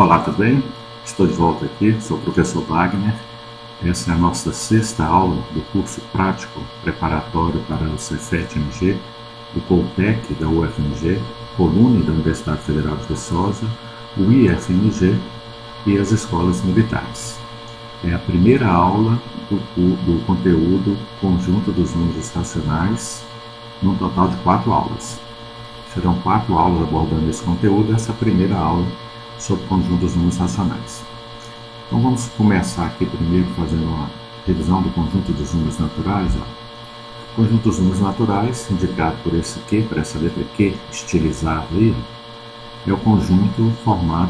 Olá, tudo bem? Estou de volta aqui, sou o professor Wagner. Essa é a nossa sexta aula do curso prático preparatório para o Cefet-MG, o Coltec da UFMG, Colune da Universidade Federal de Viçosa, o IFMG e as escolas militares. É a primeira aula do conteúdo conjunto dos números racionais, num total de 4 aulas. Serão 4 aulas abordando esse conteúdo, essa primeira aula sobre o conjunto dos números racionais. Então vamos começar aqui primeiro fazendo uma revisão do conjunto dos números naturais. O conjunto dos números naturais, indicado por esse Q, por essa letra Q estilizada aí, é o conjunto formado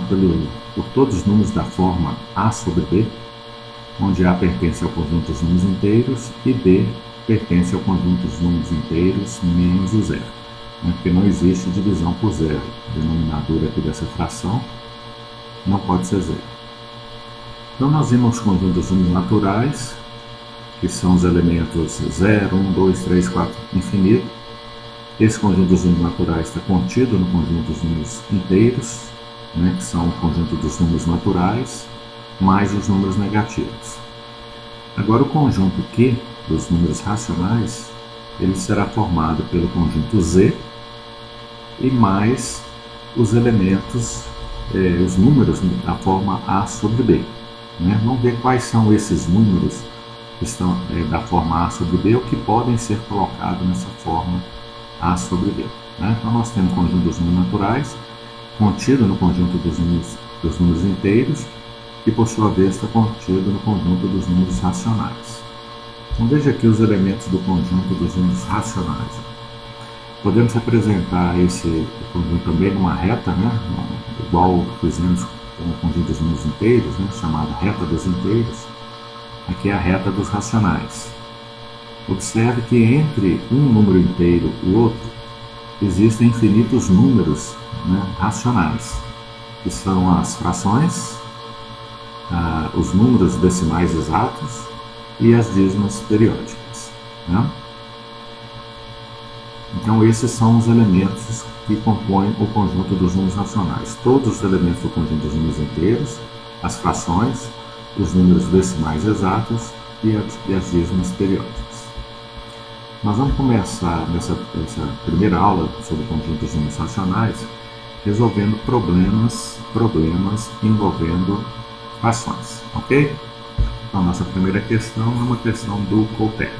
por todos os números da forma A sobre B, onde A pertence ao conjunto dos números inteiros e B pertence ao conjunto dos números inteiros menos o zero, porque não existe divisão por zero. O denominador aqui dessa fração não pode ser zero. Então nós vimos o conjunto dos números naturais, que são os elementos 0, 1, 2, 3, 4, infinito. Esse conjunto dos números naturais está contido no conjunto dos números inteiros, que são o conjunto dos números naturais, mais os números negativos. Agora o conjunto Q dos números racionais, ele será formado pelo conjunto Z e mais os elementos, os números da forma A sobre B. Vamos ver quais são esses números que estão da forma A sobre B ou que podem ser colocados nessa forma A sobre B. Então nós temos o conjunto dos números naturais contido no conjunto dos números inteiros, que por sua vez está contido no conjunto dos números racionais. Então veja aqui os elementos do conjunto dos números racionais. Podemos representar esse conjunto também numa reta, igual fizemos com o conjunto dos números inteiros, chamada reta dos inteiros. Aqui é a reta dos racionais. Observe que entre um número inteiro e o outro existem infinitos números racionais, que são as frações, os números decimais exatos e as dízimas periódicas. Então esses são os elementos que compõem o conjunto dos números racionais. Todos os elementos do conjunto dos números inteiros, as frações, os números decimais exatos e as dízimas periódicas. Nós vamos começar nessa primeira aula sobre o conjunto dos números racionais resolvendo problemas envolvendo frações, ok? Então nossa primeira questão é uma questão do Coltec.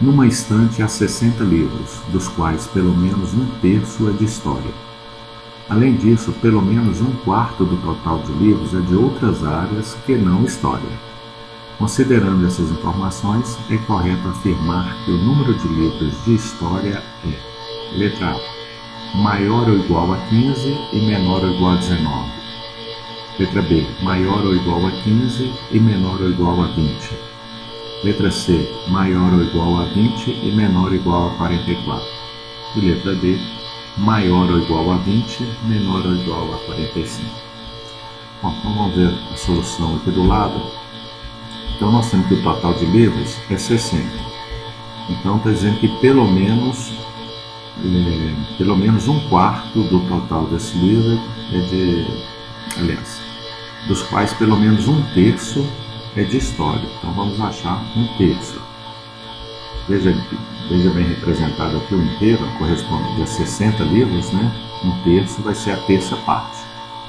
Numa estante há 60 livros, dos quais pelo menos um terço é de história. Além disso, pelo menos um quarto do total de livros é de outras áreas que não história. Considerando essas informações, é correto afirmar que o número de livros de história é: letra A, maior ou igual a 15 e menor ou igual a 19. Letra B, maior ou igual a 15 e menor ou igual a 20. Letra C, maior ou igual a 20 e menor ou igual a 44. E letra D, maior ou igual a 20, menor ou igual a 45. Bom, então vamos ver a solução aqui do lado. Então nós temos que o total de livros é 60. Então está dizendo que pelo menos um quarto do total desse livro dos quais pelo menos um terço é de história. Então vamos achar um terço. Veja bem representado aqui o inteiro, corresponde a 60 livros, Um terço vai ser a terça parte.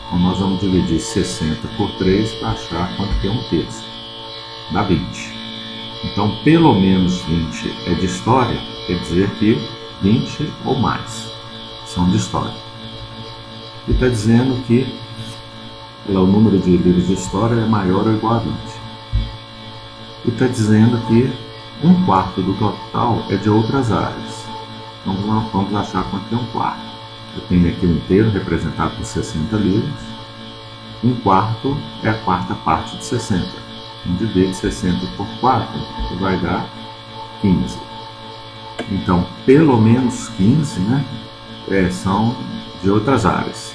Então nós vamos dividir 60 por 3 para achar quanto que é um terço. Dá 20. Então pelo menos 20 é de história, quer dizer que 20 ou mais são de história. E está dizendo que o número de livros de história é maior ou igual a 20. E está dizendo que um quarto do total é de outras áreas. Então vamos achar quanto é um quarto. Eu tenho aqui o inteiro representado por 60 livros. Um quarto é a quarta parte de 60. Então dividir 60 por 4 vai dar 15. Então pelo menos 15 são de outras áreas.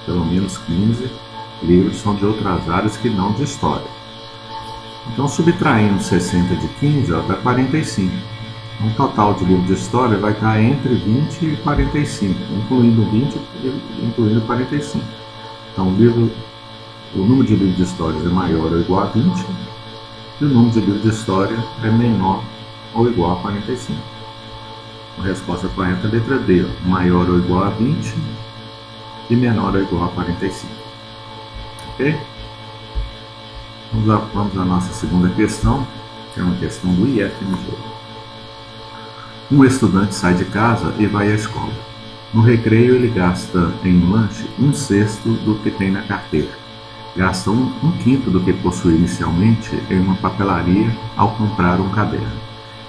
Pelo menos 15 livros são de outras áreas que não de história. Então, subtraindo 60 de 15, dá 45. Um total de livros de história vai estar entre 20 e 45, incluindo 20 e incluindo 45. Então, o número de livros de histórias é maior ou igual a 20 e o número de livros de história é menor ou igual a 45. A resposta correta é a letra D, maior ou igual a 20 e menor ou igual a 45. Ok? Vamos à nossa segunda questão, que é uma questão do IFMG. Um estudante sai de casa e vai à escola. No recreio, ele gasta em lanche 1/6 do que tem na carteira. Gasta um quinto do que possui inicialmente em uma papelaria ao comprar um caderno.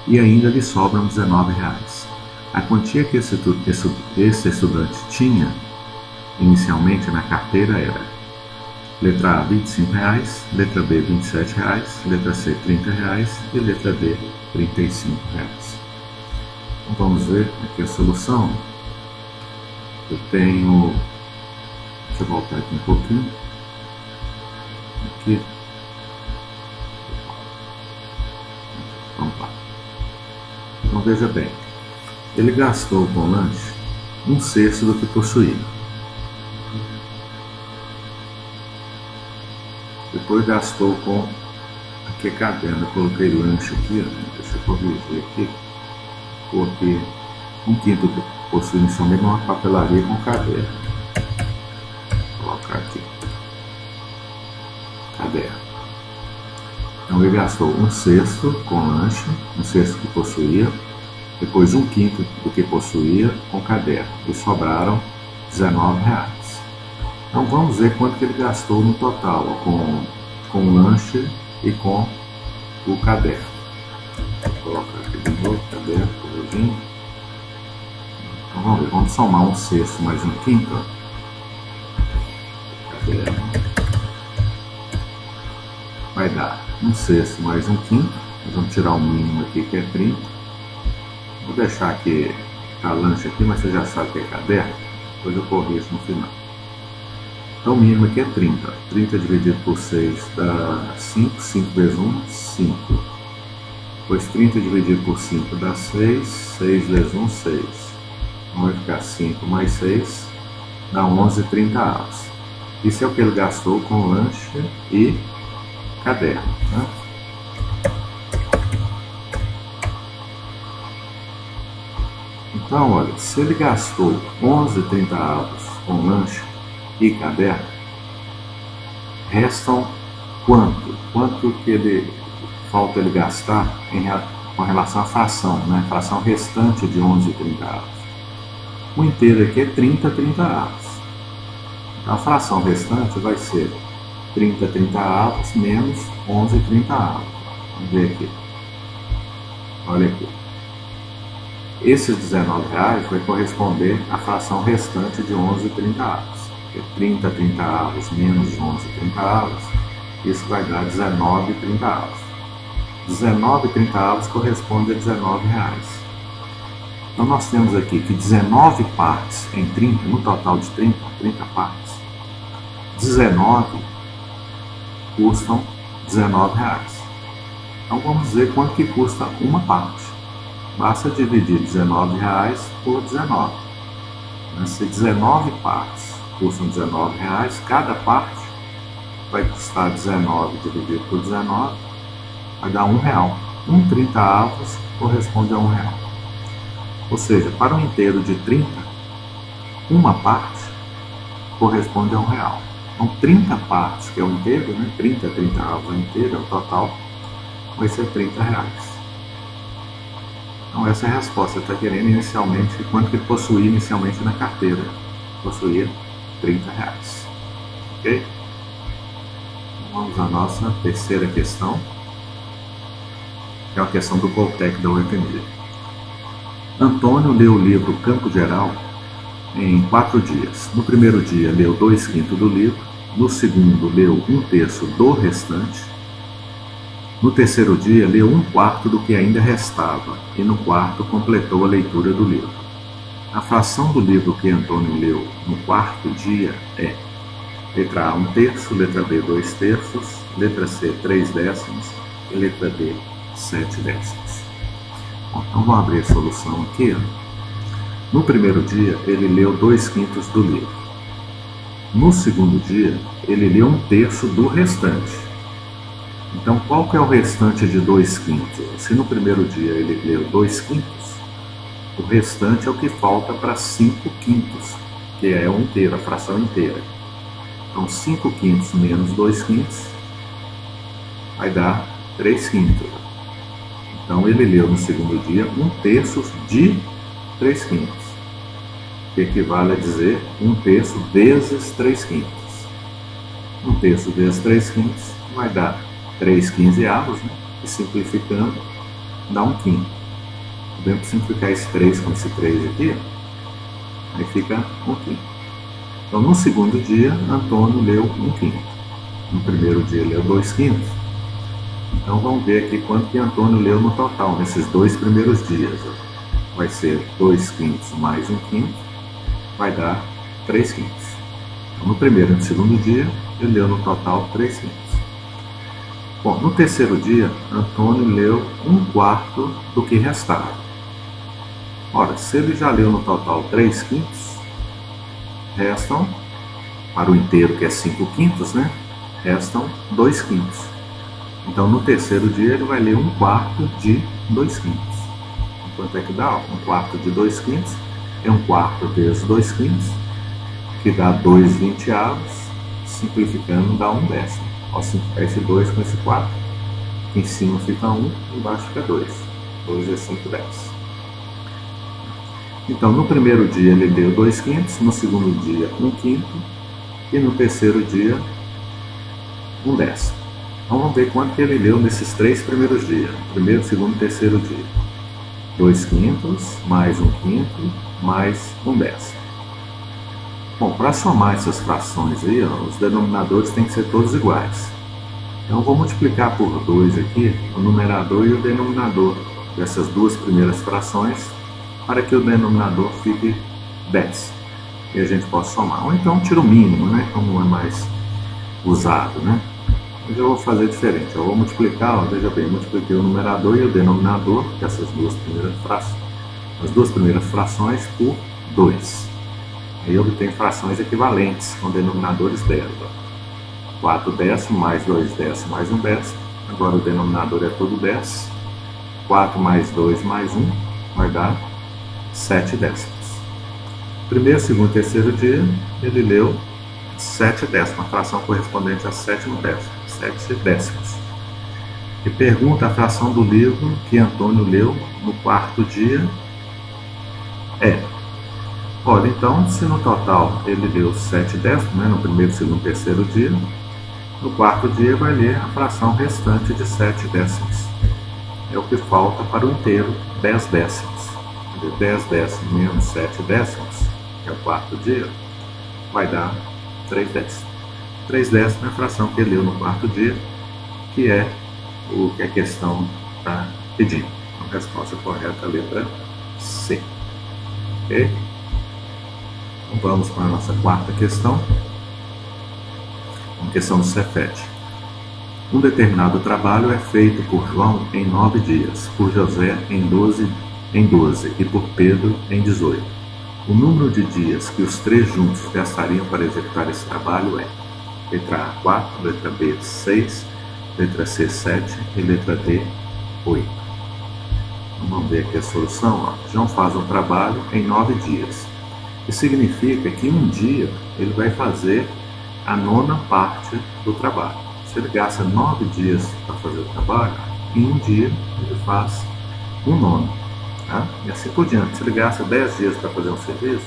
E ainda lhe sobram R$19. A quantia que esse estudante tinha inicialmente na carteira era: letra A, R$25, letra B, R$27, letra C, R$30 e letra D, R$35. Então vamos ver aqui a solução. Eu tenho, deixa eu voltar aqui um pouquinho, aqui, vamos lá. Então veja bem, ele gastou com lanche 1/6 do que possuía. Depois gastou com aqui caderno, eu coloquei lanche aqui, deixa eu corrigir aqui, coloquei 1/5 do que possui inicialmente uma papelaria com caderno. Vou colocar aqui, caderno. Então ele gastou 1/6 com lanche, 1/6 que possuía, depois 1/5 do que possuía com caderno, e sobraram R$19. Então vamos ver quanto que ele gastou no total, com o lanche e com o caderno. Vou colocar aqui de novo, caderno, corrigindo. Então vamos ver, vamos somar 1/6 mais 1/5. Caderno. Vai dar 1/6 mais 1/5. Nós vamos tirar o mínimo aqui, que é 30. Vou deixar aqui a lanche aqui, mas você já sabe que é caderno. Depois eu corrijo no final. Então o mínimo aqui é 30. 30 dividido por 6 dá 5. 5 vezes 1, 5. Depois 30 dividido por 5 dá 6. 6 vezes 1, 6. Então vai ficar 5 mais 6, dá 11,30. Isso é o que ele gastou com lanche e caderno, né? Então, olha, se ele gastou 11,30 com lanche e caderno, restam quanto? Quanto que falta ele gastar com relação à fração, né? Fração restante de 11,30. O inteiro aqui é 30,30. Então a fração restante vai ser 30,30 menos 11,30. Vamos ver aqui. Olha aqui. Esses R$19 vai corresponder à fração restante de 11,30. 30,30 menos 11,30, isso vai dar 19,30. 19,30 corresponde a R$19. Então nós temos aqui que 19 partes em 30, no total de 30 partes, 19 custam R$19. Então vamos ver quanto que custa uma parte. Basta dividir R$19 por 19. Se 19 partes custam R$19, cada parte vai custar 19 dividido por 19, vai dar R$1. 1,30 corresponde a R$1. Ou seja, para um inteiro de 30, uma parte corresponde a R$1. Então 30 partes, que é o inteiro, né? 30,30 é o inteiro, é o total, vai ser R$30. Então essa é a resposta. Está querendo inicialmente quanto que ele possuía inicialmente na carteira. Possuía R$30. Ok? Então, vamos à nossa terceira questão, que é a questão do Coltec da UFMG. Antônio leu o livro Campo Geral em 4 dias. No primeiro dia leu 2/5 do livro, no segundo leu 1/3 do restante, no terceiro dia leu 1/4 do que ainda restava e no quarto completou a leitura do livro. A fração do livro que Antônio leu no quarto dia é: letra A, 1/3, letra B, 2/3, letra C, 3/10 e letra D, 7/10. Bom, então vamos abrir a solução aqui. No primeiro dia ele leu 2/5 do livro. No segundo dia, ele lê 1/3 do restante. Então, qual que é o restante de 2/5? Se no primeiro dia ele leu 2/5, o restante é o que falta para 5/5, que é 1/3, a fração inteira. Então, 5/5 menos 2/5 vai dar 3/5. Então, ele leu no segundo dia 1/3 de 3/5, que equivale a dizer 1/3 vezes 3/5. 1/3 vezes 3/5 vai dar 3/15, né? E simplificando, dá 1/5. Podemos simplificar esse 3 com esse 3 aqui, aí fica 1/5. Então, no segundo dia, Antônio leu 1/5. No primeiro dia, leu 2/5. Então, vamos ver aqui quanto que Antônio leu no total, nesses 2 primeiros dias. Vai ser 2/5 mais 1/5, vai dar 3/5. Então, no primeiro e no segundo dia, ele leu no total 3/5. Bom, no terceiro dia, Antônio leu 1/4 do que restava. Ora, se ele já leu no total 3/5, restam, para o inteiro que é 5/5, né? Restam 2/5. Então, no terceiro dia, ele vai ler 1/4 de 2/5. Quanto é que dá? 1/4 de 2/5 é 1/4 vezes 2/5, que dá 2/20. Simplificando, dá 1/10. Ao simplificar esse 2 com esse 4, em cima fica 1, embaixo fica 2. 2 é 5/10. Então, no primeiro dia ele deu 2/5, no segundo dia 1/5 e no terceiro dia 1/10. Então, vamos ver quanto que ele leu nesses 3 primeiros dias. Primeiro, segundo e terceiro dia. 2/5 mais 1/5 mais 1/10. Bom, para somar essas frações aí, os denominadores têm que ser todos iguais. Então, eu vou multiplicar por 2 aqui, o numerador e o denominador dessas duas primeiras frações, para que o denominador fique 10. E a gente possa somar. Ou então tira o mínimo, né? Como é mais usado, né? Mas eu vou fazer diferente. Eu vou multiplicar, veja bem, multipliquei o numerador e o denominador, dessas duas primeiras frações, as duas primeiras frações, por 2. Aí eu obtenho frações equivalentes com denominadores dela. 4/10 mais 2/10 mais 1/10. Agora o denominador é todo 10. 4 mais 2 mais 1 vai dar 7/10. Primeiro, segundo e terceiro dia, ele leu 7/10, uma fração correspondente a 7/10. 7/10. E pergunta a fração do livro que Antônio leu no quarto dia é. Olha, então, se no total ele leu 7/10, né, no primeiro, segundo e terceiro dia, no quarto dia vai ler a fração restante de 7/10. É o que falta para o inteiro, 10/10. 10/10 menos 7/10, que é o quarto dia, vai dar 3/10. 3/10 é a fração que ele leu no quarto dia, que é o que a questão está pedindo. Então, a resposta correta é a letra C. Ok? Então, vamos para a nossa quarta questão. Uma questão do Cefet. Um determinado trabalho é feito por João em 9 dias, por José em 12 e por Pedro em 18. O número de dias que os 3 juntos gastariam para executar esse trabalho é: letra A, 4, letra B, 6, letra C, 7 e letra D, 8. Então, vamos ver aqui a solução. João faz um trabalho em 9 dias. Isso significa que um dia ele vai fazer a 9ª parte do trabalho. Se ele gasta 9 dias para fazer o trabalho, em um dia ele faz 1/9. Tá? E assim por diante. Se ele gasta 10 dias para fazer um serviço,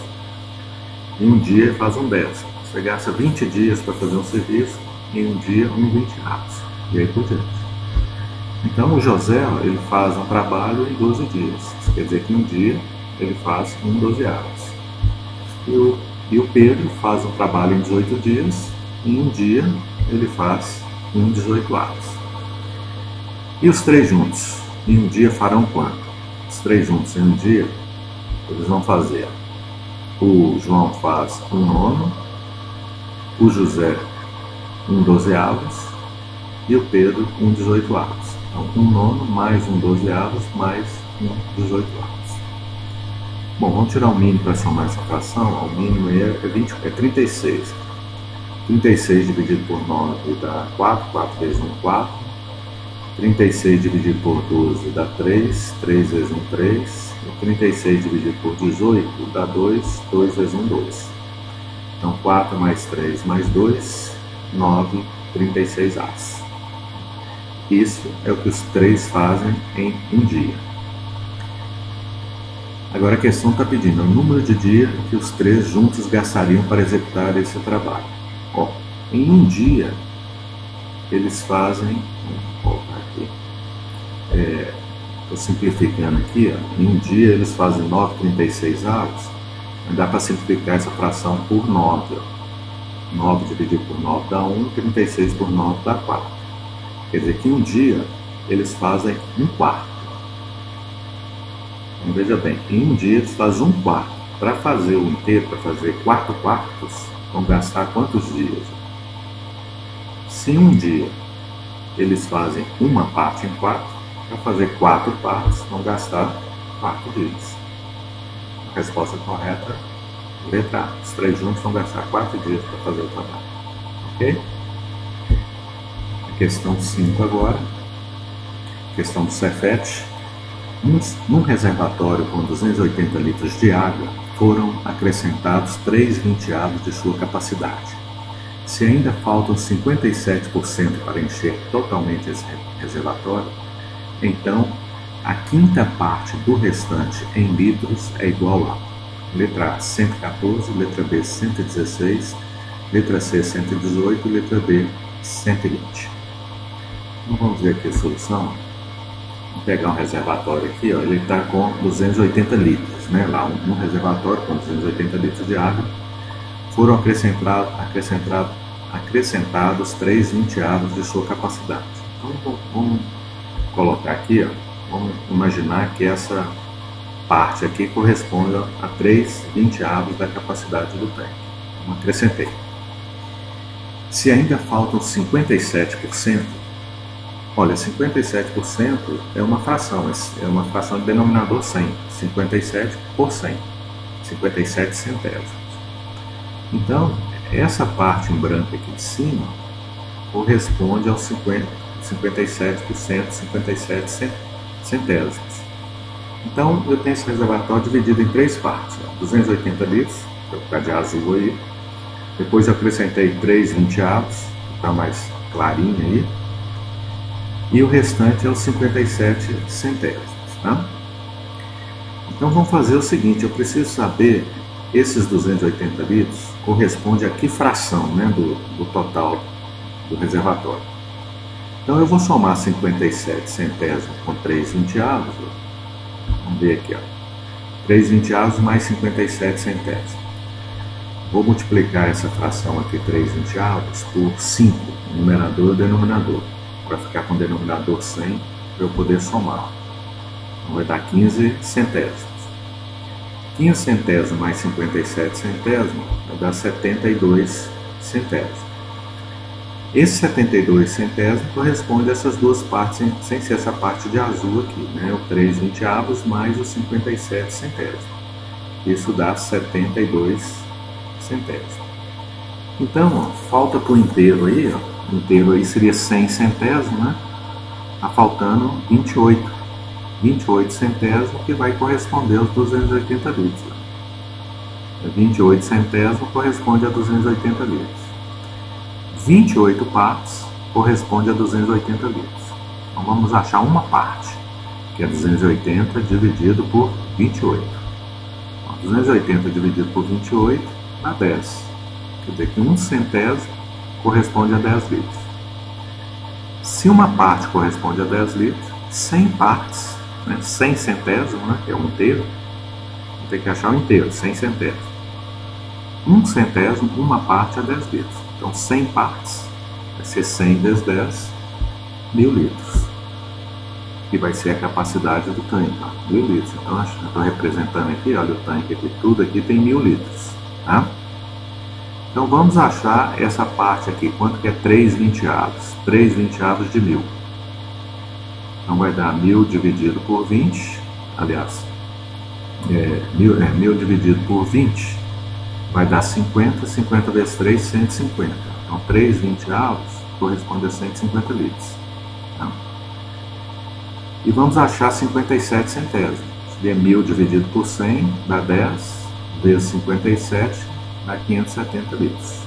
em um dia ele faz 1/10. Se ele gasta 20 dias para fazer um serviço, em um dia 1/20. E aí por diante. Então o José ele faz um trabalho em 12 dias. Isso quer dizer que em um dia ele faz 1/12. E o Pedro faz um trabalho em 18 dias, e em um dia ele faz 1/18. E os 3 juntos, em um dia farão quanto? Os 3 juntos em um dia, eles vão fazer: o João faz 1/9, o José 1/12 e o Pedro 1/18. Então 1/9 mais 1/12 mais 1/18. Bom, vamos tirar o mínimo para somar essa fração. O mínimo é 36. 36 dividido por 9 dá 4, 4 vezes 1, 4. 36 dividido por 12 dá 3, 3 vezes 1, 3. E 36 dividido por 18 dá 2, 2 vezes 1, 2. Então 4 mais 3 mais 2, 9, 36 As. Isso é o que os três fazem em um dia. Agora a questão está pedindo o número de dias que os três juntos gastariam para executar esse trabalho. Ó, em um dia, eles fazem, vamos colocar aqui, estou simplificando aqui, ó, em um dia eles fazem 9,36 avos, dá para simplificar essa fração por 9. Ó. 9 dividido por 9 dá 1, 36 por 9 dá 4. Quer dizer que um dia eles fazem um quarto. Então, veja bem, em um dia eles fazem um quarto. Para fazer o inteiro, para fazer 4 quartos, vão gastar quantos dias? Se um dia eles fazem uma parte em 4, para fazer 4 partes, vão gastar 4 dias. A resposta correta é letra A. Os três juntos vão gastar 4 dias para fazer o trabalho. Ok? Questão 5 agora, questão do Cefet. Num reservatório com 280 litros de água, foram acrescentados 3 vinteados de sua capacidade. Se ainda faltam 57% para encher totalmente esse reservatório, então a quinta parte do restante em litros é igual a letra A 114, letra B 116, letra C 118 e letra D 120. Então vamos ver aqui a solução. Vou pegar um reservatório aqui, ó, ele está com 280 litros, né? Lá um reservatório com 280 litros de água. Foram acrescentados 3 vinteados de sua capacidade. Então vamos colocar aqui, ó, vamos imaginar que essa parte aqui corresponde a 3 vinteados da capacidade do tanque. Então acrescentei. Se ainda faltam 57%, olha, 57% é uma fração de denominador 100, 57 por 100, 57 centésimos. Então, essa parte em branco aqui de cima corresponde aos 57%, 57 centésimos. Então, eu tenho esse reservatório dividido em 3 partes, ó, 280 litros, vou ficar de azul aí. Depois eu acrescentei 3 vinteados, está mais clarinho aí. E o restante é os 57 centésimos, tá? Então vamos fazer o seguinte, eu preciso saber, esses 280 litros corresponde a que fração, né, do total do reservatório. Então eu vou somar 57 centésimos com 3 vinteados, vamos ver aqui, ó, 3 vinteados mais 57 centésimos. Vou multiplicar essa fração aqui, 3 vinteados, por 5, numerador e denominador, para ficar com o denominador 100, para eu poder somar. Então vai dar 15 centésimos. 15 centésimos mais 57 centésimos vai dar 72 centésimos. Esse 72 centésimos corresponde a essas duas partes, sem ser essa parte de azul aqui, né? O 3 vinteavos mais os 57 centésimos. Isso dá 72 centésimos. Então, ó, falta para o inteiro aí, ó. O inteiro aí seria 100 centésimos, né? Está faltando 28 centésimos, que vai corresponder aos 280 litros. 28 centésimos corresponde a 280 litros. 28 partes corresponde a 280 litros. Então vamos achar uma parte, que é 280 dividido por 28. Então, 280 dividido por 28 dá 10. Quer dizer que 1 centésimo corresponde a 10 litros. Se uma parte corresponde a 10 litros, 100 partes, né, 100 centésimos, né, que é um inteiro, vou ter que achar o inteiro, 100 centésimos. 1 centésimo, uma parte é 10 litros. Então 100 partes vai ser 100 vezes 10, 1000 litros. Que vai ser a capacidade do tanque, tá? 1000 litros. Então eu estou representando aqui, olha o tanque aqui, tudo aqui tem 1000 litros. Tá? Então vamos achar essa parte aqui, quanto que é 3 vinteados? 3 vinteados de 1000. Então vai dar 1000 dividido por 20, aliás, 1000 dividido por 20 vai dar 50, 50 vezes 3, 150. Então, 3/20 corresponde a 150 litros. Tá? E vamos achar 57 centésimos. Seria 1.000 dividido por 100, dá 10, vezes 57, dá 570 litros.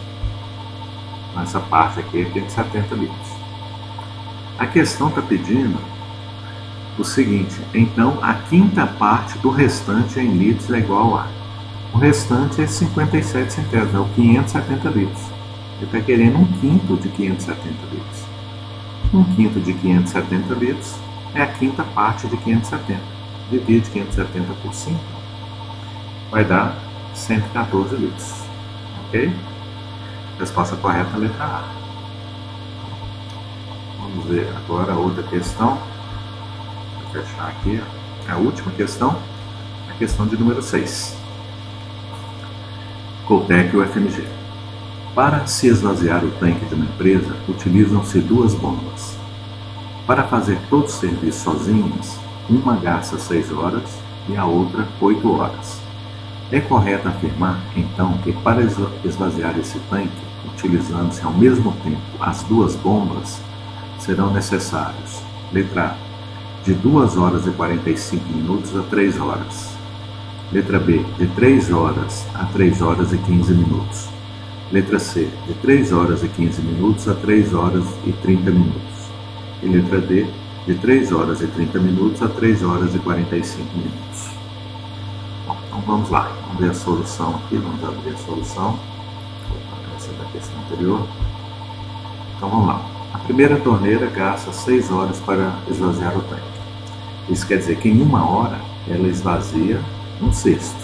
Então, essa parte aqui é 570 litros. A questão está pedindo o seguinte: então a quinta parte do restante em litros é igual a... O restante é 57 centésimos, é o 570 litros. Ele está querendo 1/5 de 570 litros. 1/5 de 570 litros é a quinta parte de 570. Divide 570 por 5, vai dar 114 litros. Ok? Resposta correta é a letra A. Vamos ver agora a outra questão. Vou fechar aqui a última questão, a questão de número 6. Coltec UFMG. Para se esvaziar o tanque de uma empresa, utilizam-se duas bombas. Para fazer todo o serviço sozinhas, uma gasta 6 horas e a outra 8 horas. É correto afirmar, então, que para esvaziar esse tanque, utilizando-se ao mesmo tempo as duas bombas, serão necessários: letra A, de 2 horas e 45 minutos a 3 horas. Letra B, de 3 horas a 3 horas e 15 minutos. Letra C, de 3 horas e 15 minutos a 3 horas e 30 minutos. E letra D, de 3 horas e 30 minutos a 3 horas e 45 minutos. Bom, então vamos lá, vamos ver a solução aqui, vamos abrir a solução. Essa é da questão anterior. Então vamos lá. A primeira torneira gasta 6 horas para esvaziar o tanque. Isso quer dizer que em 1 hora ela esvazia 1/6.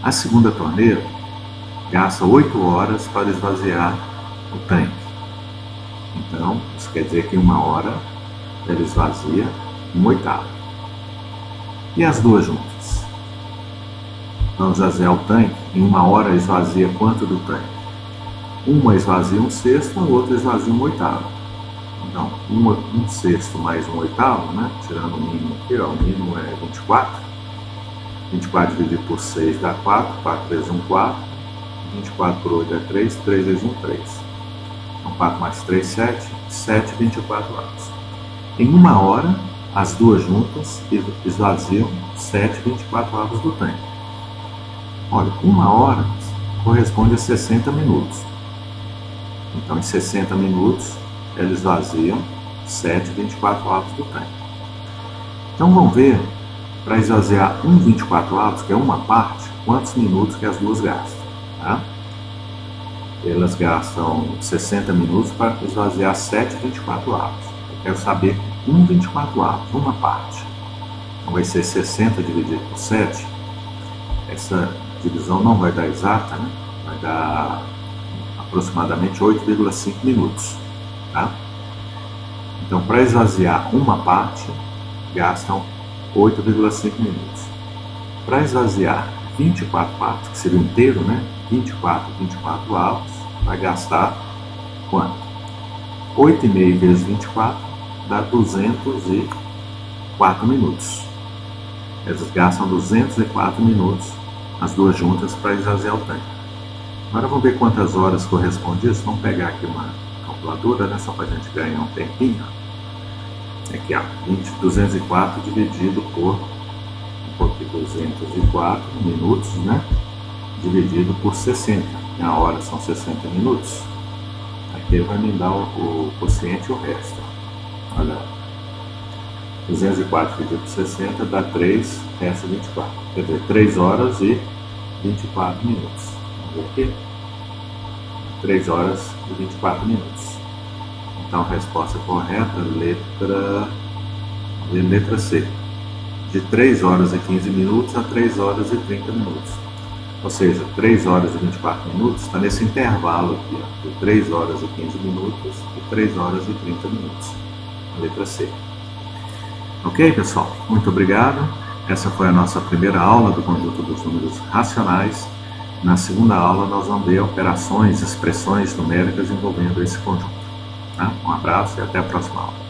A segunda torneira gasta 8 horas para esvaziar o tanque. Então, isso quer dizer que em 1 hora ela esvazia 1/8. E as duas juntas? Vamos esvaziar o tanque, em 1 hora esvazia quanto do tanque? Uma esvazia 1/6, a outra esvazia 1/8. Então, 1/6 mais 1/8, né? Tirando o mínimo aqui, ó, o mínimo é 24. 24 dividido por 6 dá 4, 4 vezes 1, 4. 24 por 8 é 3, 3 vezes 1, 3. Então, 4 mais 3, 7, 7, 24 horas. Em 1 hora, as duas juntas esvaziam 7, 24 horas do tanque. Olha, 1 hora corresponde a 60 minutos. Então, em 60 minutos, eles esvaziam 7, 24 avos do tanque. Então, vamos ver, para esvaziar 24 avos, que é uma parte, quantos minutos que as duas gastam. Tá? Elas gastam 60 minutos para esvaziar 7, 24 avos. Eu quero saber 24 avos, uma parte. Então, vai ser 60 dividido por 7. Essa divisão não vai dar exata, né? Vai dar aproximadamente 8,5 minutos. Tá? Então, para esvaziar uma parte, gastam 8,5 minutos. Para esvaziar 24 partes, que seria o inteiro, né? 24 avos, vai gastar quanto? 8,5 vezes 24 dá 204 minutos. Elas gastam 204 minutos, as duas juntas, para esvaziar o tanque. Agora vamos ver quantas horas corresponde isso. Vamos pegar aqui uma calculadora, né, só para a gente ganhar um tempinho. Aqui, ó, 204 dividido por 204 minutos, né, dividido por 60. E a hora são 60 minutos. Aqui ele vai me dar o quociente e o resto. Olha, 204 dividido por 60 dá 3, resta 24. Quer dizer, 3 horas e 24 minutos. Vamos ver aqui. 3 horas e 24 minutos. Então, a resposta correta, letra C. De 3 horas e 15 minutos a 3 horas e 30 minutos. Ou seja, 3 horas e 24 minutos está nesse intervalo aqui, ó, de 3 horas e 15 minutos e 3 horas e 30 minutos. A letra C. Ok, pessoal? Muito obrigado. Essa foi a nossa primeira aula do conjunto dos números racionais. Na segunda aula, nós vamos ver operações, expressões numéricas envolvendo esse conjunto. Tá? Um abraço e até a próxima aula.